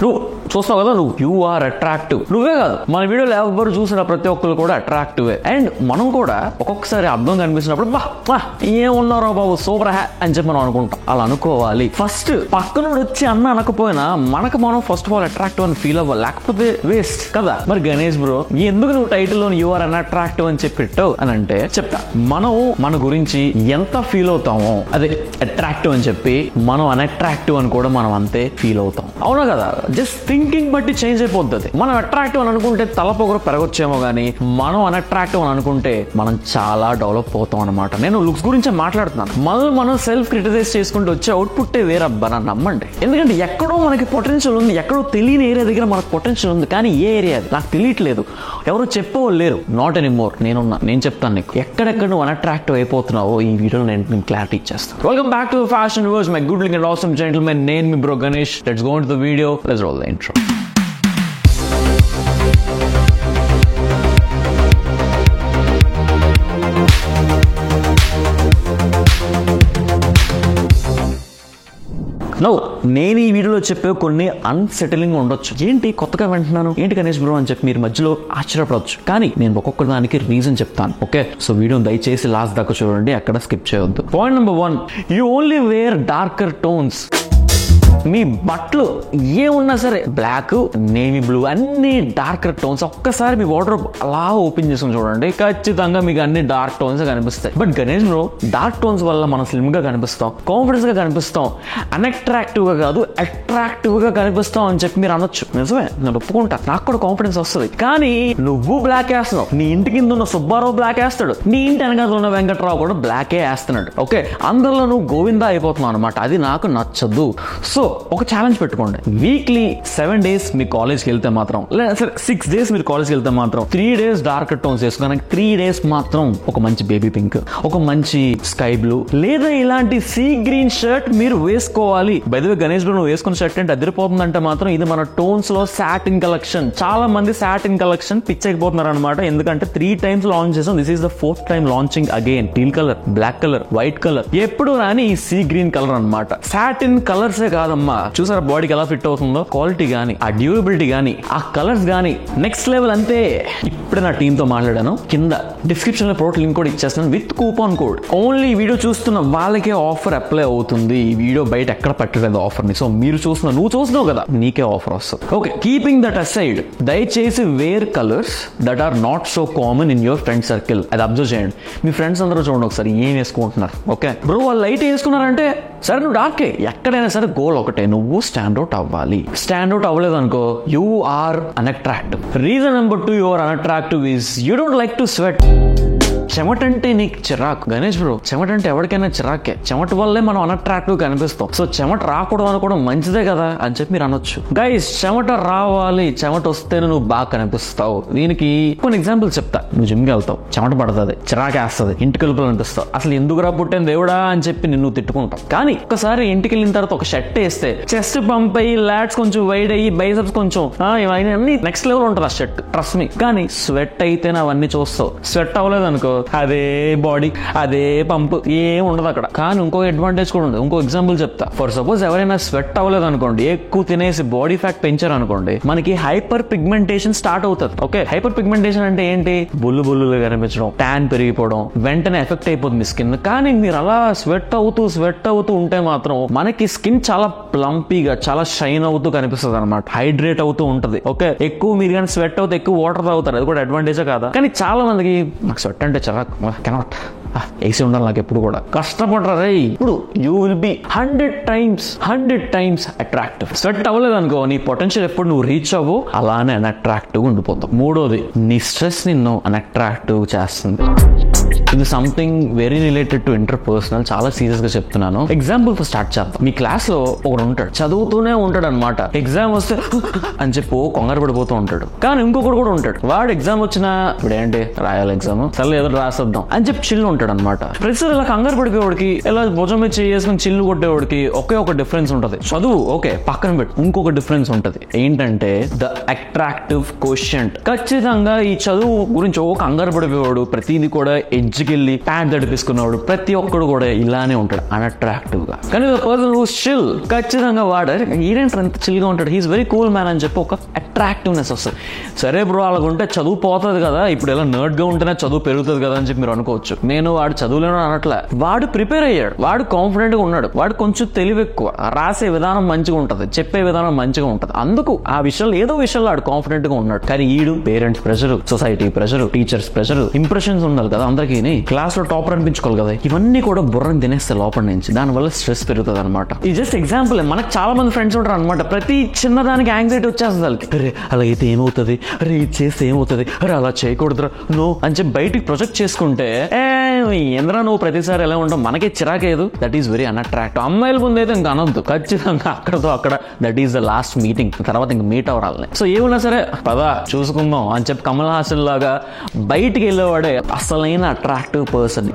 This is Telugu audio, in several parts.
నువ్వు చూస్తావు కదా, నువ్వు యు ఆర్ అట్రాక్టివ్. నువ్వే కాదు, మన వీడియోలో ఎవరు చూసిన ప్రతి ఒక్కరు కూడా అట్రాక్టివే. అండ్ మనం కూడా ఒక్కొక్కసారి అర్థం కనిపిస్తున్నప్పుడు బా ఏమున్నారో బాబు సూపర్ హ్యా అని చెప్పి మనం అనుకుంటాం. అలా అనుకోవాలి. ఫస్ట్ పక్కన వచ్చి అన్న అనకపోయినా మనకు మనం ఫస్ట్ ఆఫ్ ఆల్ అట్రాక్టివ్ అని ఫీల్ అవ్వాలి, లేకపోతే వేస్ట్ కదా. మరి గణేష్ బ్రో ఎందుకు నువ్వు టైటిల్ లో యు ఆర్ అన్అట్రాక్టివ్ అని చెప్పిట్టావు అని అంటే చెప్తా. మనం మన గురించి ఎంత ఫీల్ అవుతామో అదే అట్రాక్టివ్ అని చెప్పి మనం అన్అట్రాక్టివ్ అని కూడా మనం అంతే ఫీల్ అవుతాం. అవునా కదా? జస్ట్ థింకింగ్ బట్టి చేంజ్ అయిపోతుంది. మనం అట్రాక్టివ్ అని అనుకుంటే తలపొగరు పెరగొచ్చేమో కానీ మనం అన్అట్రాక్టివ్ అని అనుకుంటే మనం చాలా డెవలప్ అవుతాం అనమాట. నేను లుక్స్ గురించి మాట్లాడుతున్నాను. మనం సెల్ఫ్ క్రిటిసైజ్ చేసుకుంటూ వచ్చే అవుట్పుట్టే వేరబ్బా, నన్ను నమ్మండి. ఎందుకంటే ఎక్కడో మనకి పొటెన్షియల్ ఉంది, ఎక్కడో తెలియని ఏరియా దగ్గర మనకు పొటెన్షియల్ ఉంది. కానీ ఏ ఏరియా నాకు తెలియట్లేదు, ఎవరు చెప్పేవాళ్ళు లేరు. Not anymore. నేను చెప్తాను నీకు ఎక్కడెక్కడ నువ్వు అన్అట్రాక్టివ్ అయిపోతున్నావో ఈ వీడియోలో నేను క్లారిటీ ఇచ్చేస్తాను. Welcome back to fashion verse, my good looking and awesome gentlemen. నేను మీ bro Ganesh. Let's go into the video. Let's roll the intro. నేను ఈ వీడియోలో చెప్పే కొన్ని అన్సెటిలింగ్ ఉండొచ్చు. ఏంటి కొత్తగా వింటున్నాను, ఏంటి గణేష్ బ్రో అని చెప్పి మీరు మధ్యలో ఆశ్చర్యపడవచ్చు. కానీ నేను ఒక్కొక్క దానికి రీజన్ చెప్తాను. ఓకే, సో వీడియో దయచేసి లాస్ట్ దాకా చూడండి, అక్కడ స్కిప్ చేయొద్దు. Point number 1, you only wear darker tones. మీ బట్టలు ఏమున్నా సరే బ్లాక్, నేవీ బ్లూ అన్ని డార్కర్ టోన్స్. ఒక్కసారి మీ వార్డ్రోబ్ అలా ఓపెన్ చేసుకుని చూడండి, ఖచ్చితంగా మీకు అన్ని డార్క్ టోన్స్ కనిపిస్తాయి. But Ganesh bro dark tones వల్ల మనం స్లిమ్ గా కనిపిస్తాం, కాన్ఫిడెన్స్ గా కనిపిస్తాం, అన్అట్రాక్టివ్ గా కాదు అట్రాక్టివ్ గా కనిపిస్తాం అని చెప్పి మీరు అనొచ్చు. నిజమే, నేను ఒప్పుకుంటా, నాకు కూడా కాన్ఫిడెన్స్ వస్తుంది. కానీ నువ్వు బ్లాక్ వేస్తున్నావు, నీ ఇంటి కింద ఉన్న సుబ్బారావు బ్లాక్ వేస్తాడు, నీ ఇంటి వెనకాల ఉన్న వెంకట్రావు కూడా బ్లాకే వేస్తున్నాడు. ఓకే, అందులో నువ్వు గోవిందా అయిపోతున్నావు అనమాట. అది నాకు నచ్చదు. సో ఒక ఛాలెంజ్ పెట్టుకోండి. వీక్లీ 7 days మీ కాలేజ్కి వెళ్తే మాత్రం, లేదా సరే 6 days మీరు కాలేజ్కి వెళ్తే మాత్రం 3 days డార్క్ టోన్స్ వేసుకుని 3 days మాత్రం ఒక మంచి బేబీ పింక్, ఒక మంచి స్కై బ్లూ లేదా ఇలాంటి సీ గ్రీన్ షర్ట్ మీరు వేసుకోవాలి. By the way Ganesh bro నువ్వు వేసుకున్న షర్ట్ అంటే అదిరిపోతుందంటే మాత్రం ఇది మన టోన్స్ లో సాటిన్ కలెక్షన్. చాలా మంది సాటిన్ కలెక్షన్ పిచ్చైపోతున్నారు అనమాట. ఎందుకంటే 3 times లాంచ్ చేసాం. This is the 4th time launching again. Teal colour, black colour, white colour, ఎప్పుడు రాని ఈ సీ గ్రీన్ కలర్ అనమాట. సాటిన్ కలర్సే కాదమ్మా, చూసారా బాడీకి ఎలా ఫిట్ అవుతుందో, క్వాలిటీ గానీ, ఆ డ్యూరబిలిటీ గానీ, ఆ కలర్స్ గానీ నెక్స్ట్ లెవెల్ అంతే. ఇప్పుడే నా టీమ్ తో మాట్లాడాను, కింద డిస్క్రిప్షన్ లో ప్రోడక్ట్ లింక్ కూడా ఇచ్చేస్తాను with coupon code. Only video చూస్తున్న వాళ్ళకే ఆఫర్ అప్లై అవుతుంది. ఈ వీడియో బయట ఎక్కడ పెట్టలేదు ఆఫర్ ని. సో మీరు నువ్వు చూస్తున్నావు కదా, నీకే ఆఫర్ వస్తుంది. ఓకే, కీపింగ్ దట్ అసైడ్, దయచేసి wear colours that are not so common in your friend circle. అది అబ్జర్వ్ చేయండి. మీ ఫ్రెండ్స్ అందరూ చూడండి ఒకసారి ఏం వేసుకుంటున్నారు. ఓకే బ్రో, వాళ్ళు లైట్ వేసుకున్నారంటే సరే నువ్వు డార్కే. ఎక్కడైనా సరే గోల్ ఒకటే, నువ్వు స్టాండ్ అవుట్ అవ్వాలి. స్టాండ్ అవుట్ అవ్వలేదు అనుకో, you are unattractive. Reason number 2 you are unattractive is you don't like to sweat. చెమట అంటే నీకు చిరాకు. గణేష్ బ్రో, చెమట అంటే ఎవరికైనా చిరాకే. చెమట వల్లే మనం అన్అట్రాక్టివ్ కనిపిస్తాం. సో చెమట రాకూడదు అనుకోవడం మంచిదే కదా అని చెప్పి మీరు అనొచ్చు. గైస్, చెమట రావాలి, చెమట వస్తేనే నువ్వు బాగా కనిపిస్తావు. దీనికి కొన్ని ఎగ్జాంపుల్స్ చెప్తా. నువ్వు జిమ్కి వెళ్తావు, చెమట పడుతుంది, చిరాకేస్తుంది, ఇంటికి వెళ్ళిపోవాలి అనిపిస్తావు, అసలు ఎందుకురా పుట్టిన దేవుడా అని చెప్పి నిన్ను తిట్టుకుంటావు. కానీ ఒక్కసారి ఇంటికి వెళ్ళిన తర్వాత ఒక షర్ట్ వేస్తే చెస్ట్ పంప్ అయ్యి, లాట్స్ కొంచెం వైడ్ అయ్యి, బైసెప్స్ కొంచెం అన్ని నెక్స్ట్ లెవెల్ ఉంటుంది ఆ షర్ట్, ట్రస్ట్ మీ. కానీ స్వెట్ అయితేనే అవన్నీ చూస్తావు. స్వెట్ అవ్వలేదు అనుకో, అదే బాడీ, అదే పంప్, ఏం ఉండదు అక్కడ. కానీ ఇంకో అడ్వాంటేజ్ కూడా ఉంది. ఇంకో ఎగ్జాంపుల్ చెప్తా. ఫర్ సపోజ్ ఎవరైనా స్వెట్ అవ్వలేదు అనుకోండి, ఎక్కువ తినేసి బాడీ ఫ్యాట్ పెంచారు అనుకోండి, మనకి హైపర్ పిగ్మెంటేషన్ స్టార్ట్ అవుతుంది. ఓకే, హైపర్ పిగ్మెంటేషన్ అంటే ఏంటి? బుల్లుగా కనిపించడం, ట్యాన్ పెరిగిపోవడం, వెంటనే ఎఫెక్ట్ అయిపోతుంది స్కిన్. కానీ మీరు అలా స్వెట్ అవుతూ ఉంటే మాత్రం మనకి స్కిన్ చాలా ప్లంపీగా, చాలా షైన్ అవుతూ కనిపిస్తుంది అనమాట. హైడ్రేట్ అవుతూ ఉంటది. ఓకే, ఎక్కువ మీరు కానీ స్వెట్ అవుతే ఎక్కువ వాటర్ తాగుతారు, అది కూడా అడ్వాంటేజే కాదా. కానీ చాలా మందికి నాకు స్వెట్ అంటే చాలా కెనాట్, ఏసీ ఉండాలి నాకు ఎప్పుడు కూడా, కష్టపడరా. ఇప్పుడు you will be 100 times attractive. Sweat అవ్వలేదు అనుకో, నీ పొటెన్షియల్ ఎప్పుడు నువ్వు రీచ్ అవ్వు, అలానే అన్అట్రాక్టివ్ ఉండిపోతావు. మూడోది, నీ స్ట్రెస్ నిన్ను అన్అట్రాక్టివ్ చేస్తుంది. ఇది something very related to interpersonal. చాలా సీరియస్ గా చెప్తున్నాను. ఎగ్జాంపుల్ స్టార్ట్ చేద్దాం. మీ క్లాస్ లో ఒకడు ఉంటాడు, చదువుతూనే ఉంటాడు అనమాట. ఎగ్జామ్ వస్తే అని చెప్పి కంగారు పడిపోతూ ఉంటాడు. కానీ ఇంకొకడు కూడా ఉంటాడు, వాడు ఎగ్జామ్ వచ్చినా ఇప్పుడు ఏంటి రాయాలి ఎగ్జామ్, సరే ఏదో రాసేద్దాం అని చెప్పి చిల్లు ఉంటాడు అనమాట. ప్రతిసారి ఇలా కంగారు పడిపోయేవాడికి, ఇలా భుజం మీద చేసుకుని చిల్లు కొట్టేవాడికి ఒకే ఒక డిఫరెన్స్ ఉంటుంది. చదువు ఓకే పక్కన పెట్టు, ఇంకొక డిఫరెన్స్ ఉంటుంది. ఏంటంటే ద అట్రాక్టివ్ కోషియంట్. ఖచ్చితంగా ఈ చదువు గురించి కంగారు పడిపోయేవాడు ప్రతిదీ కూడా ఎడ్జ్కి వెళ్ళి ప్యాంట్ తడిపిసుకున్నవాడు ప్రతి ఒక్కడు కూడా ఇలానే ఉంటాడు అన్అట్రాక్టివ్ గా. కానీ పర్సన్ హూ చిల్ ఖచ్చితంగా వాడు ఈడేంటర్ ఎంత చిల్గా ఉంటాడు, హీస్ వెరీ కూల్ మ్యాన్ అని చెప్పి ఒక అట్రాక్టివ్నెస్ వస్తుంది. సరే బ్రో అలాగుంటే చదువు పోతుంది కదా, ఇప్పుడు ఎలా నర్డ్ గా ఉంటేనే చదువు పెరుగుతుంది కదా అని చెప్పి మీరు అనుకోవచ్చు. నేను వాడు చదువులేను అనట్లే, వాడు ప్రిపేర్ అయ్యాడు, వాడు కాన్ఫిడెంట్ గా ఉన్నాడు, వాడు కొంచెం తెలివి ఎక్కువ, రాసే విధానం మంచిగా ఉంటది, చెప్పే విధానం మంచిగా ఉంటది, అందుకు ఆ విషయంలో ఏదో విషయంలో వాడు కాన్ఫిడెంట్ గా ఉన్నాడు. కానీ ఈడు parents pressure, society pressure, teachers pressure, impressions ఉండాలి కదా అందరికీ, క్లాస్ లో టాపర్ అనిపించుకోవాలి కదా, ఇవన్నీ కూడా బుర్రని తినేస్తే లోపల నుంచి, దానివల్ల స్ట్రెస్ పెరుగుతుంది అనమాట. ఇది జస్ట్ ఎగ్జాంపుల్. మనకు చాలా మంది ఫ్రెండ్స్ ఉంటారు అనమాట, ప్రతి చిన్నదానికి యాంగ్జైటీ వచ్చేస్తుంది వాళ్ళకి. అరే అలా అయితే ఏమవుతుంది, అరే ఇది చేస్తే ఏమవుతుంది, అరే అలా చేయకూడదురా నో అని చెప్పి బయటికి ప్రొజెక్ట్ చేసుకుంటే ఏంద్రా నువ్వు ప్రతిసారి ఎలా ఉంటావు, మనకే చిరాకేదు. That is very unattractive. అమ్మాయిల ముందు అయితే ఇంకా అనొద్దు, ఖచ్చితంగా అక్కడతో అక్కడ that is the last meeting, తర్వాత ఇంకా మీట్ అవ్వాలి. సో ఏమన్నా సరే పదా చూసుకుందాం అని చెప్పి కమల్ హాసన్ లాగా బయటికి వెళ్ళేవాడే అసలైన అట్రాక్టివ్ పర్సన్.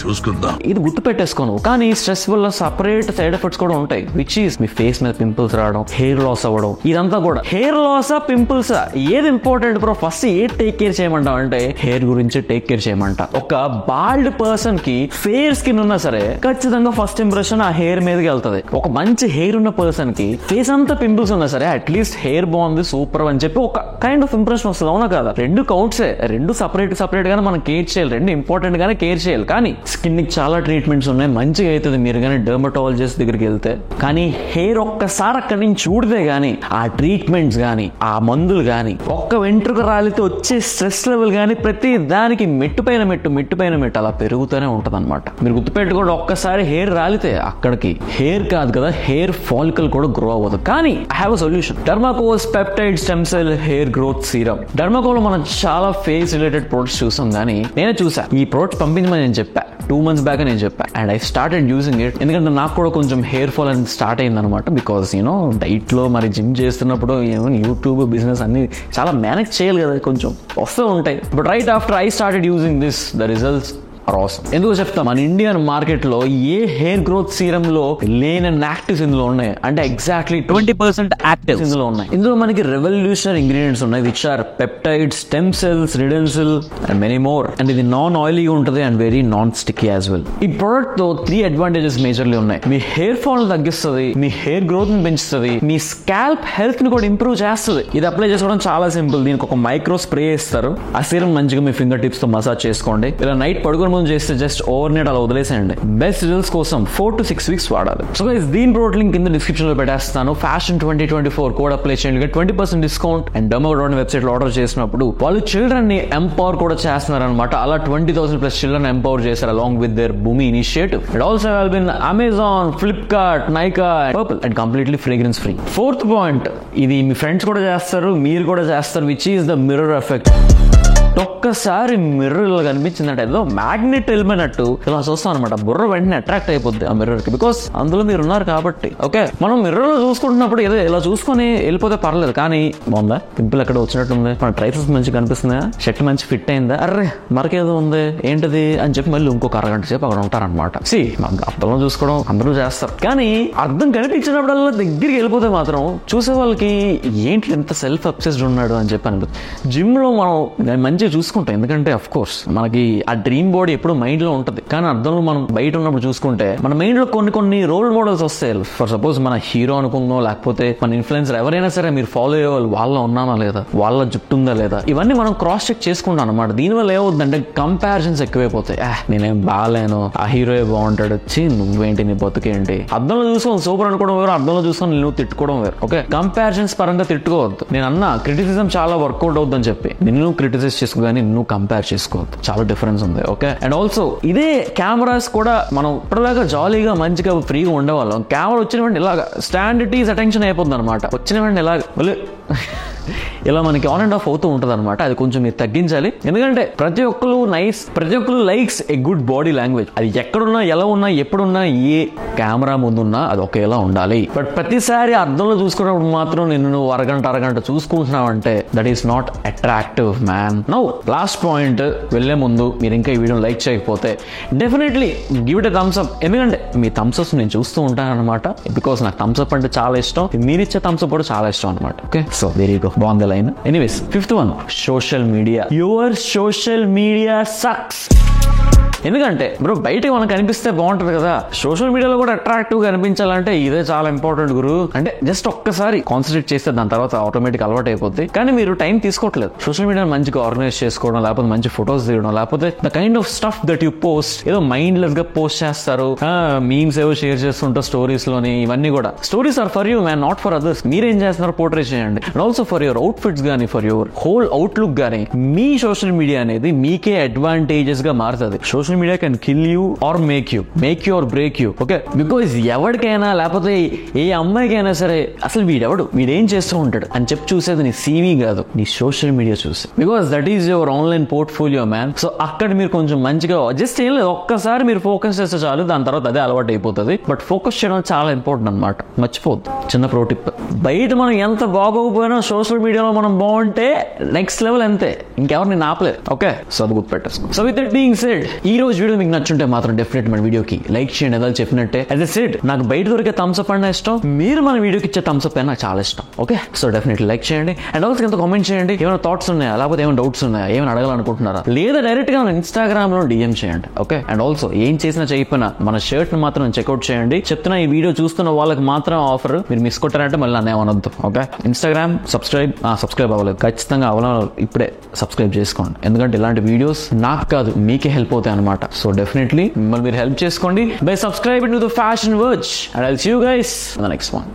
చూసుకుందాం, ఇది గుర్తు పెట్టేసుకోను. కానీ స్ట్రెస్ వల్ల సపరేట్ సైడ్ ఎఫెక్ట్స్ కూడా ఉంటాయి, విచ్ ఈస్ మీ ఫేస్ మీద పింపుల్స్ రావడం, హెయిర్ లాస్ అవ్వడం, ఇదంతా కూడా. హెయిర్ లాసా పింపుల్సా ఏది ఇంపార్టెంట్ బ్రో? ఫస్ట్ ఏది టేక్ కేర్ చేయమంటావు అంటే హెయిర్ గురించి టేక్ కేర్ చేయమంట. ఒక బాల్డ్ పర్సన్ కి ఫేర్ స్కిన్ ఉన్నా సరే ఖచ్చితంగా ఫస్ట్ ఇంప్రెషన్ ఆ హెయిర్ మీదకి వెళ్తుంది. ఒక మంచి హెయిర్ ఉన్న పర్సన్ కి ఫేస్ అంతా పింపుల్స్ ఉన్నా సరే అట్లీస్ట్ హెయిర్ బాగుంది సూపర్ అని చెప్పి ఒక కైండ్ ఆఫ్ ఇంప్రెషన్ వస్తుంది, అవునా కదా? రెండు కౌంట్సే, రెండు సపరేట్ గానే మనం కేర్ చేయాలి, రెండు ఇంపార్టెంట్ గానే కేర్ చేయాలి. కానీ స్కిన్ కి చాలా ట్రీట్మెంట్స్ ఉన్నాయి, మంచిగా అవుతుంది మీరు కానీ డెర్మటాలజిస్ట్ దగ్గరికి వెళ్తే. కానీ హెయిర్ ఒక్కసారి అక్కడి నుంచి చూడితే గానీ ఆ ట్రీట్మెంట్స్ గానీ ఆ మందులు గానీ ఒక్క వెంట్రుక రాలితే వచ్చే స్ట్రెస్ లెవెల్ గానీ ప్రతి దానికి మెట్టు పైన మెట్టు అలా పెరుగుతూనే ఉంటది అనమాట. మీరు గుర్తుపెట్టుకోండి, ఒక్కసారి హెయిర్ రాలితే అక్కడికి హెయిర్ కాదు కదా హెయిర్ ఫాలికల్ కూడా గ్రో అవ్వదు. కానీ I have a solution, Dermacos peptide stem cell hair growth serum. డెర్మాకోలో మనం చాలా ఫేస్ రిలేటెడ్ ప్రొడక్ట్స్ చూసాం, కానీ నేనే చూసా ఈ ప్రొడక్ట్స్ పంపించమని నేను చెప్పా 2 months బ్యాక్ నేను చెప్పా, and I started using it. ఎందుకంటే నాకు కూడా కొంచెం హెయిర్ ఫాల్ అనేది స్టార్ట్ అయింది అనమాట. బికాస్ యూనో డైట్ లో మరి జిమ్ చేస్తున్నప్పుడు యూట్యూబ్ బిజినెస్ అన్ని చాలా మేనేజ్ చేయాలి కదా, కొంచెం వస్తూ ఉంటాయి. But right after I started using this the results ఎందుకు చెప్తా, మన ఇండియన్ మార్కెట్ లో ఏ హెయిర్ గ్రోత్ సీరం లో లేని యాక్టివ్స్ ఇందులో ఉన్నాయి అంటే ఎగ్జాక్ట్లీ 20% యాక్టివ్స్ ఇందులో ఉన్నాయి. ఇందులో మనకి రెవల్యూషనరీ ఇంగ్రీడియంట్స్ ఉన్నాయి which are peptide, stem cells, Redensyl and many more. And ఇది నాన్ ఆయిలీగా ఉంటుంది and very non sticky as well. ఈ ప్రొడక్ట్ తో 3 అడ్వాంటేజెస్ మేజర్లీ ఉన్నాయి. మీ హెయిర్ ఫాల్ తగ్గిస్తుంది, మీ హెయిర్ గ్రోత్ ని పెంచుతుంది, మీ స్కాల్ప్ హెల్త్ ని కూడా ఇంప్రూవ్ చేస్తుంది. ఇది అప్లై చేసుకోవడం చాలా సింపుల్. దీనికి ఒక మైక్రో స్ప్రే ఇస్తారు, ఆ సీరం మంచిగా మీ ఫింగర్ టిప్స్ తో మసాజ్ చేసుకోండి. ఇలా నైట్ పడుకుని చేస్తే జస్ట్ ఓవర్ నైట్ అలా వదిలేసేయండి. బెస్ట్ రిజల్ట్స్ కోసం 4 to 6 weeks వాడాలి. సో గైస్ దీని ప్రోడక్ట్ లింక్ కింద డిస్క్రిప్షన్ లో పెట్టేస్తాను. ఫ్యాషన్ 2024 కోడ్ అప్లై చేయండి, 20% డిస్కౌంట్. అండ్ డెర్మాకోడ్ వెబ్సైట్ లో ఆర్డర్ చేసినప్పుడు వాళ్ళు చిల్డ్రన్ ని ఎంపవర్ కూడా చేస్తున్నారు అనమాట. అలా 20,000+ చిల్డ్రన్ ఎంపవర్ చేశారు అలాంగ్ విత్ దేర్ భూమి initiative. It also available in Amazon, Flipkart, Nykaa, purple and completely fragrance free. 4th point, ఇది మీ ఫ్రెండ్స్ కూడా చేస్తారు, మీరు కూడా చేస్తారు, which is the mirror effect. ఒక్కసారి మిర్రర్ ఇలా కనిపించిందంటే ఏదో మ్యాగ్నెట్ వెళ్ళిపోయినట్టు ఇలా చూస్తాం అనమాట. బుర్ర వెంటనే అట్రాక్ట్ అయిపోద్ది ఆ మిర్రర్ కి, బికాస్ అందులో మీరు ఉన్నారు కాబట్టి. ఓకే, మనం మిర్రర్ లో చూసుకుంటున్నప్పుడు ఏదో ఇలా చూసుకొని వెళ్ళిపోతే పర్లేదు, కానీ బాగుందా, పింపుల్ ఎక్కడ వచ్చినట్టుంది, మన ట్రైసెస్ మంచిగా కనిపిస్తుందా, షర్ట్ మంచి ఫిట్ అయిందా, అర్రే మరకేదో ఉంది ఏంటిది అని చెప్పి మళ్ళీ ఇంకొక అరగంట సేపు అక్కడ ఉంటారనమాట. అర్థంలో చూసుకోవడం అందరూ చేస్తారు, కానీ అర్థం కనిపించినప్పుడల్లా దగ్గరికి వెళ్ళిపోతే మాత్రం చూసే వాళ్ళకి ఏంటి ఎంత సెల్ఫ్ అబ్సెస్డ్ ఉన్నాడు అని చెప్పి అనిపిస్తుంది. జిమ్ లో మనం మంచి చూసుకుంటాం, ఎందుకంటే అఫ్ కోర్స్ మనకి ఆ డ్రీమ్ బాడీ ఎప్పుడు మైండ్ లో ఉంటుంది. కానీ అర్థంలో మనం బయట ఉన్నప్పుడు చూసుకుంటే మన మైండ్ లో కొన్ని రోల్ మోడల్స్ వస్తాయి. ఫర్ సపోజ్ మన హీరో అనుకుందాం, లేకపోతే మన ఇన్ఫ్లుయెన్సర్ ఎవరైనా సరే మీరు ఫాలో అయ్యే వాళ్ళ ఉన్నానా లేదా, వాళ్ళ జుట్టు ఉందా లేదా, ఇవన్నీ మనం క్రాస్ చెక్ చేసుకుంటాం అనమాట. దీనివల్ల ఏమవుతుందంటే కంపారిజన్స్ ఎక్కువైపోతాయి. నేనేం బాగాలేను, ఆ హీరోయే బాగుంటాడు, వచ్చి నువ్వేంటి నీ బతుకేంటి. అర్థంలో చూసుకొని సూపర్ అనుకోవడం వేరు, అర్థంలో చూసుకొని నువ్వు తిట్టుకోవడం వేరు. ఓకే, కంపారిజన్స్ పరంగా తిట్టుకోవద్దు. నేను అన్నా క్రిటిసిజం చాలా వర్కౌట్ అవుతుందని చెప్పి నిన్ను క్రిటిసైజ్ చేసుకో, కానీ నువ్వు కంపేర్ చేసుకోవద్దు, చాలా డిఫరెన్స్ ఉంది. ఓకే, అండ్ ఆల్సో ఇదే కెమెరాస్ కూడా మనం ఇప్పటిదాకా జాలీగా మంచిగా ఫ్రీగా ఉండేవాళ్ళం. కెమెరా వచ్చిన వెంటనే ఇలాగా స్టాండ్ టీజ్ అటెన్షన్ అయిపోతుంది అనమాట. వచ్చిన వెంటనే ఇలాగ ఇలా మనకి ఆన్ అండ్ ఆఫ్ అవుతూ ఉంటుంది అనమాట. అది కొంచెం మీరు తగ్గించాలి, ఎందుకంటే ప్రతి ఒక్కరు likes a good body language. అది ఎక్కడున్నా, ఎలా ఉన్నా, ఎప్పుడున్నా, ఏ కెమెరా ముందున్నా అది ఒకేలా ఉండాలి. బట్ ప్రతిసారి అర్థంలో చూసుకున్నప్పుడు మాత్రం నిన్ను అరగంట చూసుకుంటున్నావు అంటే that is not attractive man. Now last point వెళ్లే ముందు మీరు ఇంకా ఈ వీడియో లైక్ చేయకపోతే definitely give it a Thums up. ఎందుకంటే మీ థమ్స్ అప్స్ నేను చూస్తూ ఉంటాను అనమాట, బికాస్ నాకు థమ్స్ అప్ అంటే చాలా ఇష్టం, మీరిచ్చే థమ్స్ అప్ కూడా చాలా ఇష్టం అనమాట. ఓకే, సో వెరీ గుడ్, బాగుంది line. Anyways 5th one, social media. Your social media sucks. ఎందుకంటే బ్రో బయటకి మనకు కనిపిస్తే బాగుంటది కదా, సోషల్ మీడియాలో కూడా అట్రాక్టివ్ గా కనిపించాలంటే ఇదే చాలా ఇంపార్టెంట్ గురు. అంటే జస్ట్ ఒక్కసారి కాన్సన్ట్రేట్ చేస్తే దాని తర్వాత ఆటోమేటిక్ అలవాటు అయిపోద్ది. కానీ మీరు టైం తీసుకోవట్లేదు సోషల్ మీడియా మంచిగా ఆర్గనైజ్ చేసుకోవడం, లేకపోతే మంచి ఫొటోస్ తీయడం, లేకపోతే the kind of stuff that you post ఏదో మైండ్ లెస్ గా పోస్ట్ చేస్తారు, మీమ్స్ ఏవో షేర్ చేస్తుంటారు స్టోరీస్ లోని. ఇవన్నీ కూడా stories are for you man, not for others. మీరేం చేస్తున్నారు పోర్ట్రేట్ చేయండి. And also for your outfits గానీ, ఫర్ యువర్ హోల్ అవుట్లుక్ గానీ, మీ సోషల్ మీడియా అనేది మీకే అడ్వాంటేజెస్ గా మారుతుంది. Social media can kill you or make you or break you. Okay, because ఎవరికైనా లేకపోతే ఏ అమ్మాయికైనా సరే అసలు వీడేం చేస్తూ ఉంటాడు అని చెప్పి చూసేది నీ CV కాదు, నీ సోషల్ మీడియా చూసి. Because that is your online portfolio man. So అక్కడ మీరు కొంచెం మంచిగా జస్ట్ ఏం లేదు, ఒక్కసారి మీరు ఫోకస్ చేస్తే చాలు, దాని తర్వాత అదే అలవాటు అయిపోతుంది. బట్ ఫోకస్ చేయడం చాలా ఇంపార్టెంట్ అనమాట, మర్చిపోద్దు. చిన్న ప్రో టిప్, బయట మనం ఎంత బాగోకపోయినా సోషల్ మీడియాలో మనం బాగుంటే నెక్స్ట్ లెవెల్ అంతే, ఇంకెవరిని ఆపలేదు. ఓకే, సో అది గుర్తుపెట్టేసుకో. So with that being said, ఈ రోజు వీడియో మీకు నచ్చుంటే మాత్రం డెఫినెట్ మన వీడియోకి లైక్ చేయండి. ఏదో చెప్పినట్టే యాజ్ ఎ సెడ్, నాకు బయట దొరికే థమ్స్ అప్ అంటే ఇష్టం, మీరు మన వీడియోకి ఇచ్చే థమ్స్ అప్ అయినా నాకు చాలా ఇష్టం. ఓకే, సో డెఫినెట్లీ లైక్ చేయండి. అండ్ ఆల్సో కింద కామెంట్ చేయండి, ఏమైనా థాట్స్ ఉన్నాయా, లేకపోతే ఏమైనా డౌట్స్ ఉన్నాయా, ఏమైనా అడగాలనుకుంటున్నారా, లేదా డైరెక్ట్ గా ఇన్స్టాగ్రామ్ లో DM చేయండి. ఓకే, అండ్ ఆల్సో ఏం చేసినా చేయకపోయినా మన షర్ట్ ని మాత్రం చెక్అౌట్ చేయండి. చెప్తున్నా, ఈ వీడియో చూస్తున్న వాళ్ళకి మాత్రం ఆఫర్, మీరు మిస్ కొట్టారంటే మళ్ళీ నన్ను ఏమనొద్దు. ఓకే, ఇన్స్టాగ్రామ్ సబ్స్క్రైబ్ అవ్వలేదు, ఖచ్చితంగా ఇప్పుడే సబ్స్క్రైబ్ చేసుకోండి. ఎందుకంటే ఇలాంటి వీడియోస్ నాకు కాదు మీకే హెల్ప్ అవుతాయి అనమాట. సో డెఫినెట్లీ మిమ్మల్ని మీరు హెల్ప్ చేసుకోండి by subscribing to the Fashion Verge. And I'll see you guys in the next one.